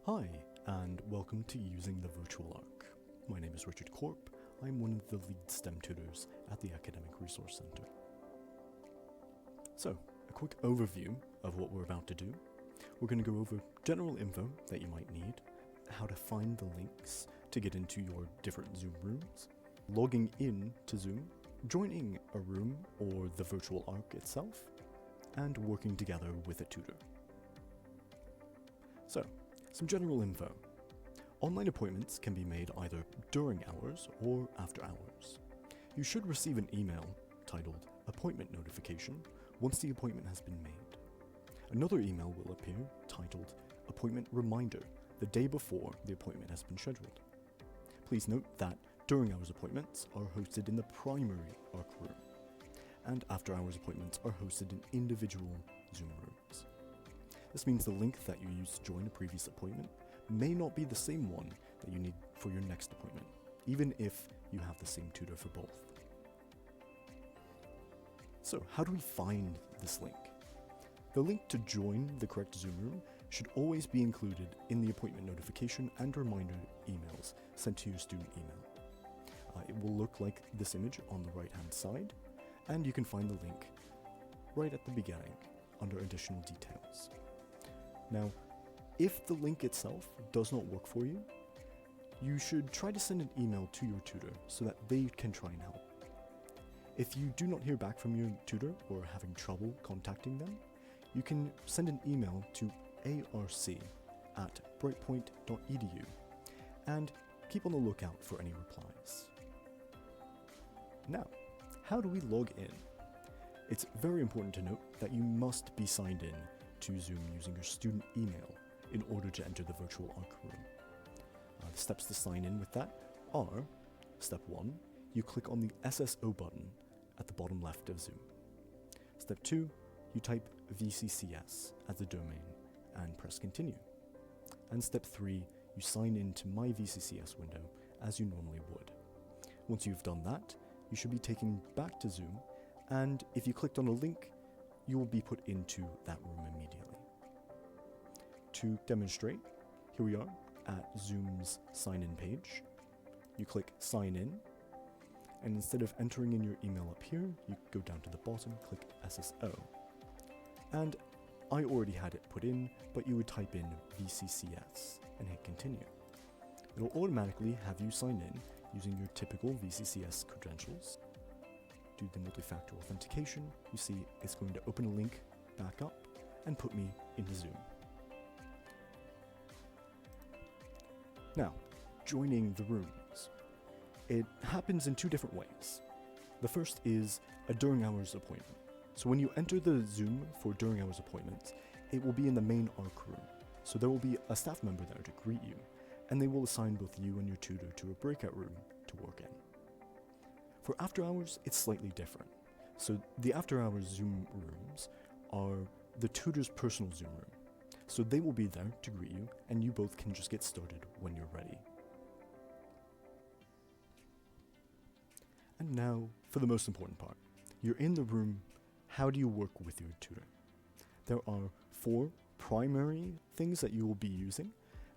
Hi, and welcome to Using the Virtual Arc. My name is Richard Korp. I'm one of the lead STEM tutors at the Academic Resource Center. So, a quick overview of what we're about to do. We're going to go over general info that you might need, how to find the links to get into your different Zoom rooms, logging in to Zoom, joining a room or the virtual arc itself, and working together with a tutor. So, some general info. Online appointments can be made either during hours or after hours. You should receive an email titled Appointment Notification once the appointment has been made. Another email will appear titled Appointment Reminder the day before the appointment has been scheduled. Please note that during hours appointments are hosted in the primary ARC room, and after hours appointments are hosted in individual Zoom rooms. This means the link that you used to join a previous appointment may not be the same one that you need for your next appointment, even if you have the same tutor for both. So, how do we find this link? The link to join the correct Zoom room should always be included in the appointment notification and reminder emails sent to your student email. It will look like this image on the right-hand side, and you can find the link right at the beginning under additional details. Now, if the link itself does not work for you, you should try to send an email to your tutor so that they can try and help. If you do not hear back from your tutor or are having trouble contacting them, you can send an email to arc@brightpoint.edu and keep on the lookout for any replies. Now, how do we log in? It's very important to note that you must be signed in to Zoom using your student email in order to enter the virtual ARC room. The steps to sign in with that are, step 1, you click on the SSO button at the bottom left of Zoom. Step 2, you type VCCS as the domain and press continue. And step 3, you sign in to My VCCS window as you normally would. Once you've done that, you should be taken back to Zoom, and if you clicked on a link, you will be put into that room immediately. To demonstrate, here we are at Zoom's sign-in page. You click Sign In, and instead of entering in your email up here, you go down to the bottom, click SSO. And I already had it put in, but you would type in VCCS and hit continue. It will automatically have you sign in using your typical VCCS credentials. Do the multi-factor authentication, you see it's going to open a link back up and put me into Zoom. Now, joining the rooms. It happens in two different ways. The first is a during hours appointment. So when you enter the Zoom for during hours appointments, it will be in the main ARC room. So there will be a staff member there to greet you, and they will assign both you and your tutor to a breakout room to work in. For after hours, it's slightly different. So the after hours Zoom rooms are the tutor's personal Zoom room. So they will be there to greet you, and you both can just get started when you're ready. And now, for the most important part. You're in the room, how do you work with your tutor? There are 4 primary things that you will be using,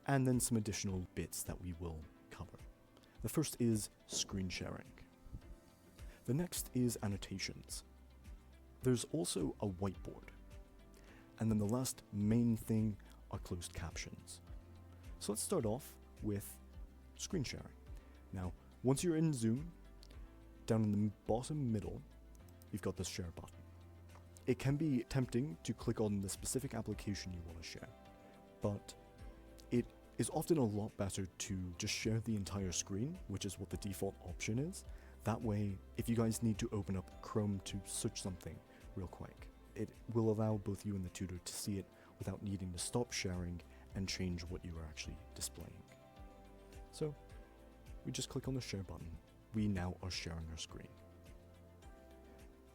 and then some additional bits that we will cover. The first is screen sharing. The next is annotations. There's also a whiteboard. And then the last main thing are closed captions. So let's start off with screen sharing. Now, once you're in Zoom, down in the bottom middle, you've got the share button. It can be tempting to click on the specific application you want to share, but it is often a lot better to just share the entire screen, which is what the default option is. That way, if you guys need to open up Chrome to search something real quick, it will allow both you and the tutor to see it without needing to stop sharing and change what you are actually displaying. So, we just click on the share button. We now are sharing our screen.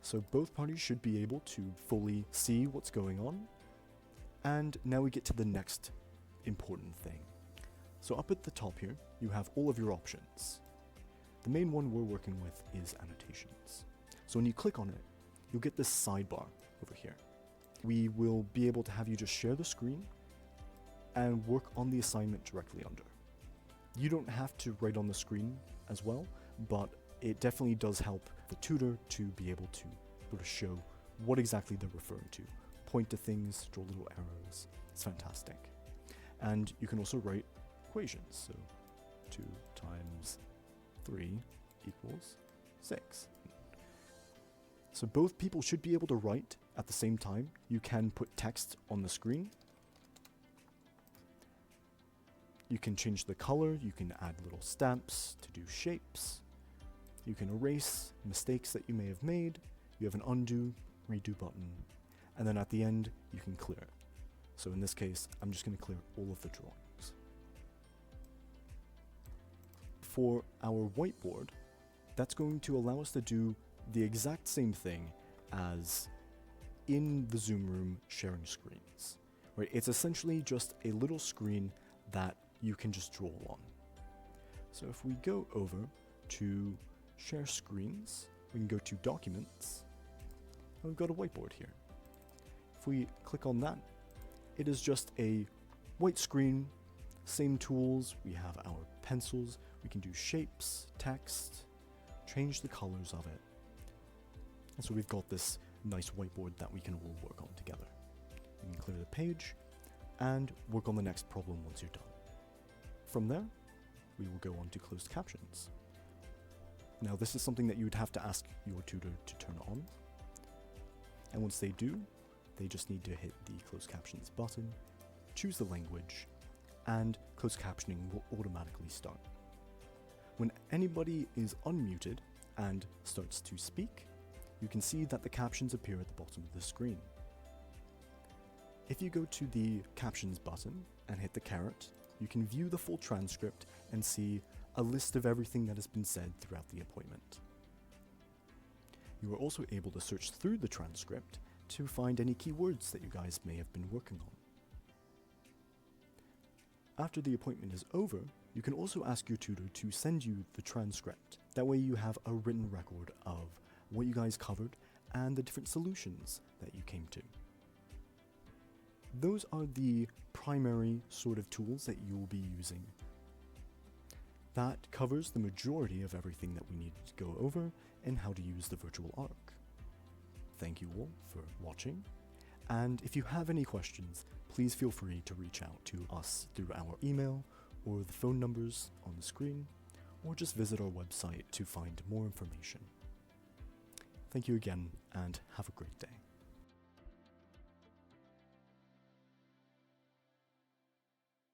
So both parties should be able to fully see what's going on. And now we get to the next important thing. So up at the top here, you have all of your options. The main one we're working with is annotations. So when you click on it, you'll get this sidebar over here. We will be able to have you just share the screen, and work on the assignment directly under. You don't have to write on the screen as well, but it definitely does help the tutor to be able to sort of show what exactly they're referring to, point to things, draw little arrows. It's fantastic. And you can also write equations, so 2 times 3 equals 6. So both people should be able to write at the same time. You can put text on the screen. You can change the color, you can add little stamps to do shapes. You can erase mistakes that you may have made. You have an undo, redo button. And then at the end, you can clear it. So in this case, I'm just going to clear all of the drawings. For our whiteboard, that's going to allow us to do the exact same thing as in the Zoom room sharing screens. Right? It's essentially just a little screen that you can just draw on. So if we go over to share screens, we can go to documents, and we've got a whiteboard here. If we click on that, it is just a white screen, same tools. We have our pencils, we can do shapes, text, change the colors of it. And so we've got this nice whiteboard that we can all work on together. You can clear the page and work on the next problem once you're done. From there, we will go on to closed captions. Now this is something that you would have to ask your tutor to turn on. And once they do, they just need to hit the closed captions button, choose the language, and closed captioning will automatically start. When anybody is unmuted and starts to speak, you can see that the captions appear at the bottom of the screen. If you go to the captions button and hit the caret, you can view the full transcript and see a list of everything that has been said throughout the appointment. You are also able to search through the transcript to find any keywords that you guys may have been working on. After the appointment is over, you can also ask your tutor to send you the transcript. That way you have a written record of what you guys covered and the different solutions that you came to. Those are the primary sort of tools that you will be using. That covers the majority of everything that we needed to go over and how to use the virtual ARC. Thank you all for watching, and if you have any questions, please feel free to reach out to us through our email or the phone numbers on the screen, or just visit our website to find more information. Thank you again, and have a great day.